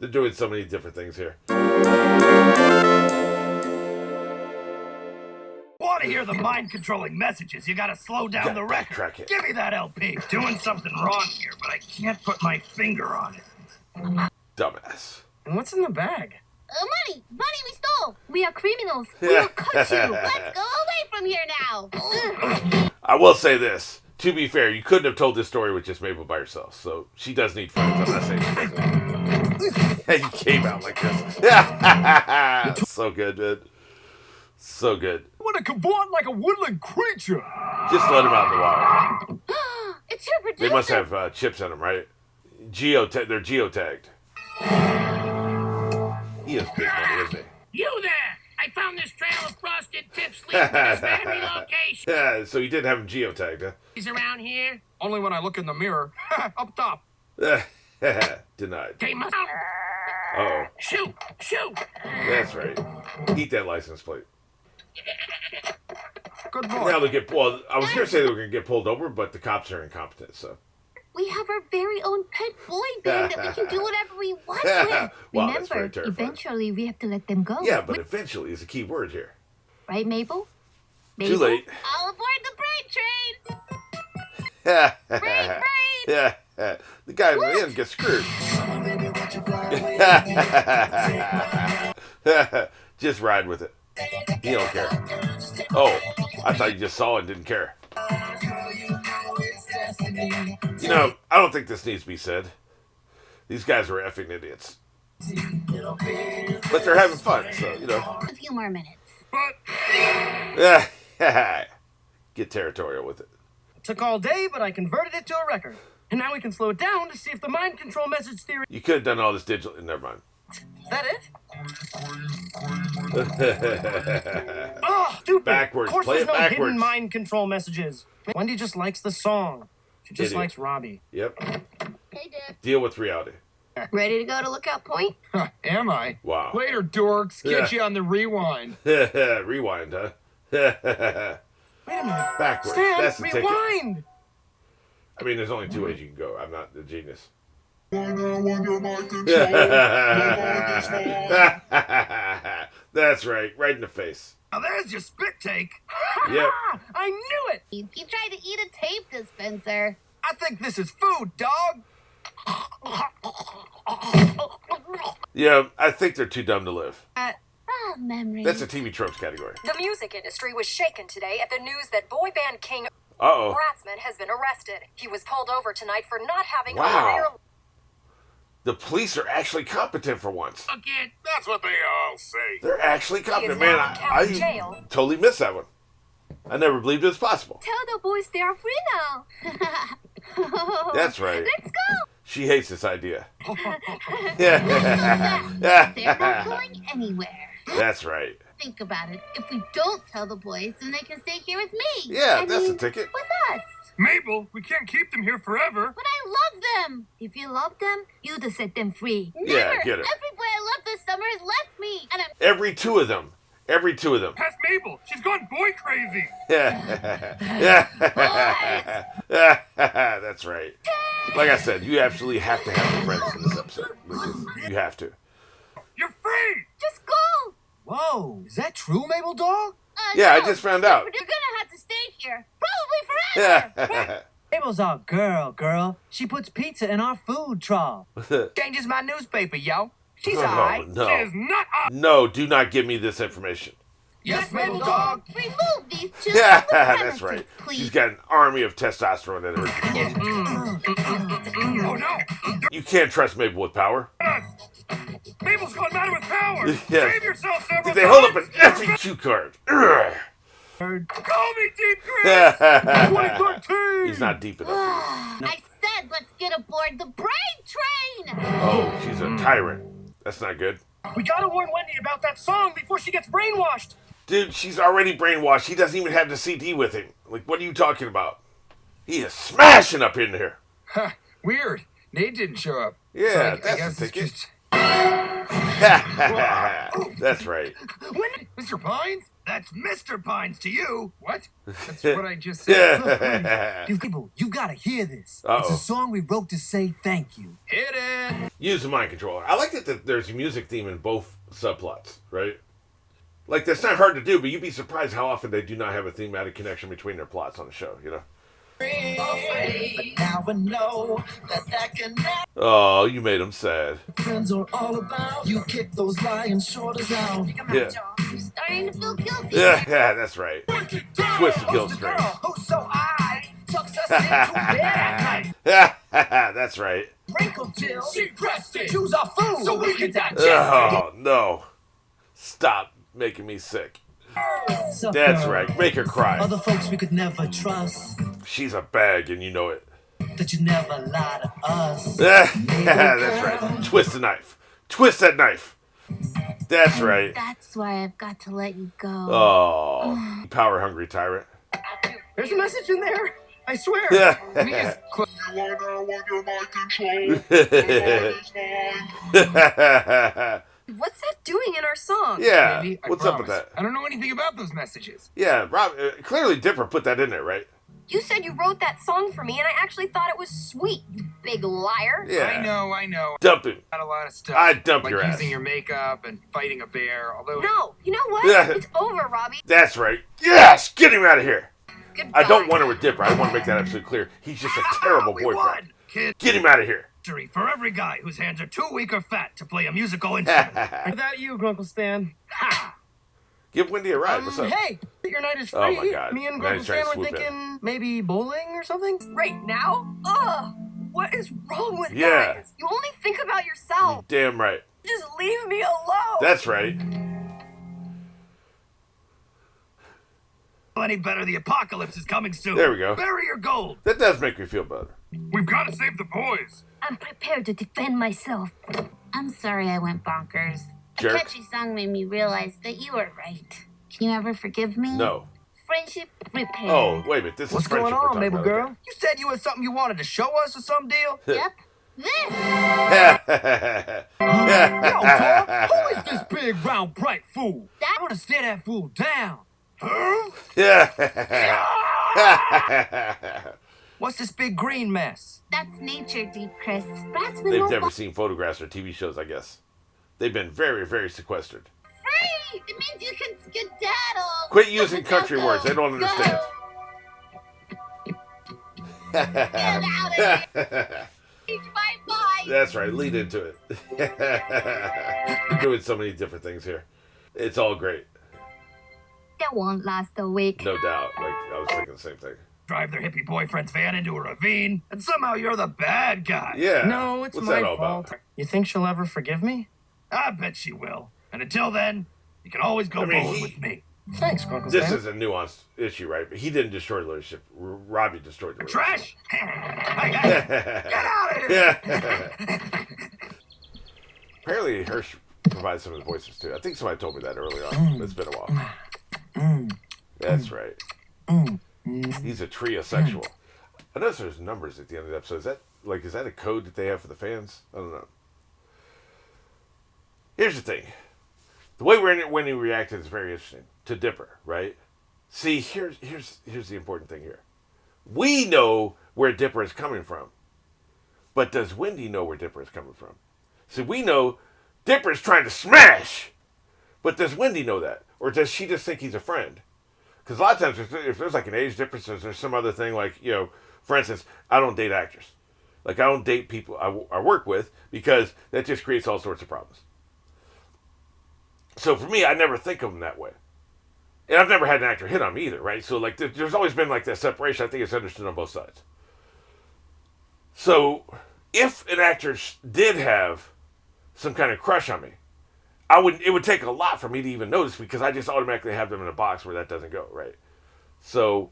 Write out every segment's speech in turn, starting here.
They're doing so many different things here. Want to hear the mind-controlling messages? You gotta slow down the record. It. Give me that LP. Doing something wrong here, but I can't put my finger on it. Dumbass. And what's in the bag? Money we stole. We are criminals. We Yeah. will cut you. Let's go away from here now. I will say this. To be fair, you couldn't have told this story with just Mabel by herself. So she does need friends. I'm not saying she doesn't. He came out like this. So good, man. So good. I want to cavort like a woodland creature. Just let him out in the wild. It's your producer. They must have chips in them, right? They're geotagged. He is big money, isn't he? You there! I found this trail of frosted tips leading to this very location. Yeah, so you did have him geotagged, huh? He's around here. Only when I look in the mirror. Up top. Denied. They must. Uh-oh. Shoot! That's right. Eat that license plate. Good boy. Now they get... Well, I was going to say they were going to get pulled over, but the cops are incompetent, so... We have our very own pet boy band that we can do whatever we want with. Wow, that's very Remember, terrifying. eventually we have to let them go. Yeah, but eventually is a key word here. Right, Mabel? Too late. All aboard the brain train. Brain. The guy in the end gets screwed. Just ride with it. He don't care. Oh, I thought you just saw and didn't care. You know, I don't think this needs to be said. These guys are effing idiots. But they're having fun, so, you know. A few more minutes. Get territorial with it. It took all day, but I converted it to a record. And now we can slow it down to see if the mind control message theory... You could have done all this digital... Never mind. Is that it? Oh, stupid. Backwards. Of course Play there's it no backwards. hidden mind control messages. Wendy just likes the song. She just Idiot. likes Robbie. Yep. Hey, Dad. Deal with reality. Ready to go to Lookout Point? Am I? Wow. Later, dorks. Get you on the rewind. Rewind, huh? Wait a minute. Backwards. Stan, That's the ticket. rewind. I mean, there's only two ways you can go. I'm not a genius. That's right. Right in the face. Now there's your spit take. Yep. I knew it. You tried to eat a tape dispenser. I think this is food, dog. Yeah, I think they're too dumb to live. Memories. That's a TV tropes category. The music industry was shaken today at the news that boy band king Uh-oh. Horseman has been arrested. He was pulled over tonight for not having a Wow. rear... The police are actually competent for once. Again. That's what they all say. They're actually He competent. is Man, now in county I jail. totally missed that one. I never believed it was possible. Tell the boys they are free now. That's right. Let's go. She hates this idea. They're not going anywhere. That's right. Think about it. If we don't tell the boys, then they can stay here with me. Yeah, I that's mean, the ticket. With us. Mabel, we can't keep them here forever. But I love them. If you love them, you just set them free. Yeah, Never. get it. Every boy I loved this summer has left me. And I'm... Every two of them. Every two of them. Past Mabel. She's gone boy crazy. That's right. Like I said, you absolutely have to have friends in this episode. Because you have to. You're free. Just go. Whoa, is that true, Mabel dog? Yeah, No. I just found out. You're gonna have to stay here. Probably forever. Mabel's our girl. She puts pizza in our food trough. Changes my newspaper, yo. She's Oh, alright. no. She is not No, do not give me this information. Yes, Mabel dog. Remove these two Yeah, from the that's premises, right. please. She's got an army of testosterone in her. Oh no. You can't trust Mabel with power. Mabel's gone mad with power. Yeah. Save yourself several Did they hold up an effing cue card? Ugh. Call me Deep Chris. 2013. He's not deep enough. I said let's get aboard the brain train. Oh, she's a tyrant. That's not good. We gotta warn Wendy about that song before she gets brainwashed. Dude, she's already brainwashed. He doesn't even have the CD with him. Like, what are you talking about? He is smashing up in here. Huh, weird. Nate didn't show up. Yeah, I that's guess the it's ticket. just... That's right. Wendy, Mr. Pines? That's Mr. Pines to you. What? That's what I just said. Yeah. You gotta hear this. Uh-oh. It's a song we wrote to say thank you. Hit it. Use the mind controller. I like that there's a music theme in both subplots, right? Like, that's not hard to do, but you'd be surprised how often they do not have a thematic connection between their plots on the show, you know? Now I know that can Oh, you made him sad. friends are all about. You kick those lion shoulders out. Yeah. I'm starting to feel guilty. Yeah, that's right. Twist the kill string. Who's so high? Tucks us into bed at night. That's right. Wrinkle till she pressed it. Choose our food so we can digest Oh, no. Stop making me sick. That's right. Make her cry. Other folks we could never trust. She's a bag and you know it. That you never lie to us. That's right. Twist the knife. Twist that knife. That's right. That's why I've got to let you go. Oh, power hungry tyrant. There's a message in there. I swear. Yeah. Me is cl- You are now under my control. The night is mine. What's that doing in our song? Yeah. Maybe, I What's up with promise. that? I don't know anything about those messages. Yeah, Rob. Clearly, Dipper put that in there, right? You said you wrote that song for me, and I actually thought it was sweet, you big liar. Yeah. I know. Dump him. Got a lot of stuff. I'd dump like your ass. using your makeup and fighting a bear. Although No, you know what? Yeah. It's over, Robbie. That's right. Yes, get him out of here. Goodbye. I don't want her with Dipper. I want to make that absolutely clear. He's just a terrible we boyfriend. won, kid. Get him out of here. Victory for every guy whose hands are too weak or fat to play a musical instrument. Is that you, Grunkle Stan? Ha! Give Wendy a ride. What's up? Hey, your night is free. Oh my God. Me and Now he's Grunkle trying Stan to were swoop in. thinking maybe bowling or something. Right now? Ugh. What is wrong with Yeah. guys? You only think about yourself. Damn right. Just leave me alone. That's right. Any better, the apocalypse is coming soon. There we go. Bury your gold. That does make me feel better. We've got to save the boys. I'm prepared to defend myself. I'm sorry I went bonkers. Jerk. A catchy song made me realize that you were right. Can you ever forgive me? No. Friendship repair. Oh, wait a minute. This What's is going friendship we're on, talking Mabel about, girl? okay. You said you had something you wanted to show us or some deal? Yep. This. Yo, Tom, who is this big, round, bright fool? That- I want to stare that fool down. Huh? Yeah. What's this big green mess? That's nature, Deep Chris. Rats with They've no never seen photographs or TV shows, I guess. They've been very, very sequestered. free. It means you can skedaddle. Quit using country Go, words. They don't go. understand. Get out of here. Change my mind. That's right. Lead into it. We're doing so many different things here. It's all great. That won't last a week. No doubt. Like, I was thinking the same thing. Drive their hippie boyfriend's van into a ravine, and somehow you're the bad guy. Yeah. No, it's What's my that all fault. about? You think she'll ever forgive me? I bet she will. And until then, you can always go I mean, bowling with me. Thanks, Grunkle This Stan. is a nuanced issue, right? But he didn't destroy the relationship. Robbie destroyed the relationship. Trash! Get out of here! Yeah. Apparently, Hirsch provides some of the voices too. I think somebody told me that earlier on. It's been a while. That's right. He's a triosexual. I noticed there's numbers at the end of the episode. Is that a code that they have for the fans? I don't know. Here's the thing. The way when he reacted is very interesting to Dipper, right? See, here's the important thing here. We know where Dipper is coming from, but does Wendy know where Dipper is coming from? See, we know Dipper is trying to smash, but does Wendy know that, or does she just think he's a friend? Because a lot of times, if there's like an age difference, there's some other thing, like, you know, for instance, I don't date actors. Like, I don't date people I work with, because that just creates all sorts of problems. So for me, I never think of them that way. And I've never had an actor hit on me either, right? So, like, there's always been, like, that separation. I think it's understood on both sides. So, if an actor did have some kind of crush on me, it would take a lot for me to even notice, because I just automatically have them in a box where that doesn't go, right? So,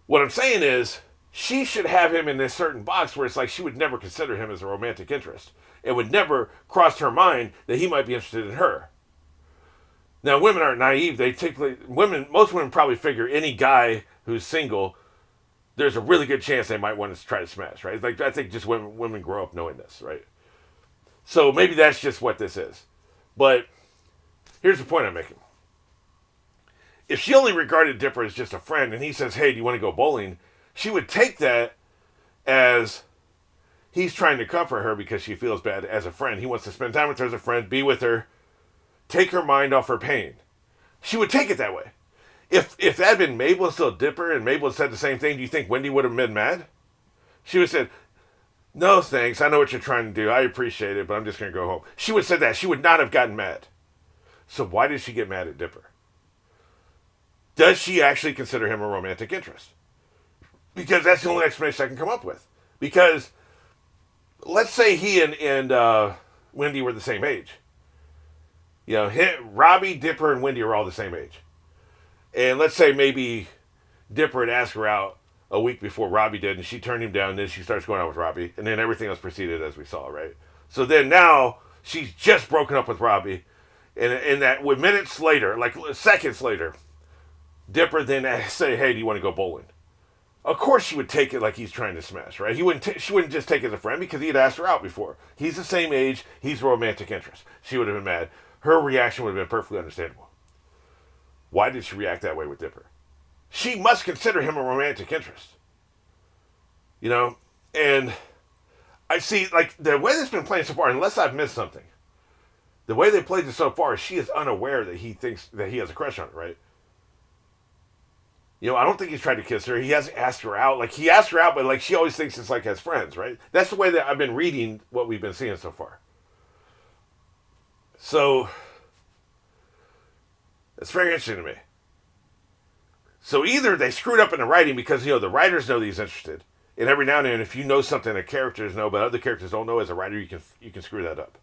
what I'm saying is, she should have him in this certain box where it's like she would never consider him as a romantic interest. It would never cross her mind that he might be interested in her. Now, women aren't naive. Most women probably figure any guy who's single, there's a really good chance they might want to try to smash, right? Like, I think just women grow up knowing this, right? So maybe that's just what this is. But here's the point I'm making. if she only regarded Dipper as just a friend and he says, hey, do you want to go bowling? She would take that as he's trying to comfort her because she feels bad as a friend. He wants to spend time with her as a friend, be with her, take her mind off her pain. She would take it that way. If that had been Mabel instead of Dipper and Mabel had said the same thing, do you think Wendy would have been mad? She would have said, no thanks, I know what you're trying to do. I appreciate it, but I'm just going to go home. She would have said that. She would not have gotten mad. So why did she get mad at Dipper? Does she actually consider him a romantic interest? Because that's the only explanation I can come up with. Because let's say he and Wendy were the same age. You know, Robbie, Dipper, and Wendy are all the same age. And let's say maybe Dipper had asked her out a week before Robbie did, and she turned him down, and then she starts going out with Robbie, and then everything else proceeded as we saw, right? So then now she's just broken up with Robbie, and that with minutes later, like seconds later, Dipper then say, hey, do you want to go bowling? Of course she would take it like he's trying to smash, right? She wouldn't just take it as a friend because he had asked her out before. He's the same age. He's a romantic interest. She would have been mad. Her reaction would have been perfectly understandable. Why did she react that way with Dipper? She must consider him a romantic interest. You know? And I see, like, the way this has been playing so far, unless I've missed something, the way they played this so far, she is unaware that he thinks that he has a crush on her, right? You know, I don't think he's tried to kiss her. He hasn't asked her out. Like, he asked her out, but, like, she always thinks it's like as friends, right? That's the way that I've been reading what we've been seeing so far. So, it's very interesting to me. So either they screwed up in the writing because, you know, the writers know that he's interested. And every now and then, if you know something that characters know but other characters don't know, as a writer, you can screw that up.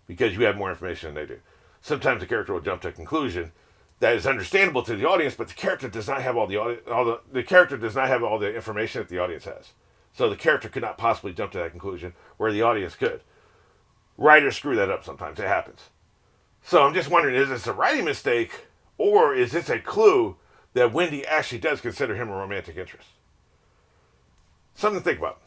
Because you have more information than they do. Sometimes the character will jump to a conclusion that is understandable to the audience, but the character does not have all the character does not have all the information that the audience has. So the character could not possibly jump to that conclusion where the audience could. Writers screw that up sometimes. It happens. So I'm just wondering, is this a writing mistake, or is this a clue that Wendy actually does consider him a romantic interest? Something to think about.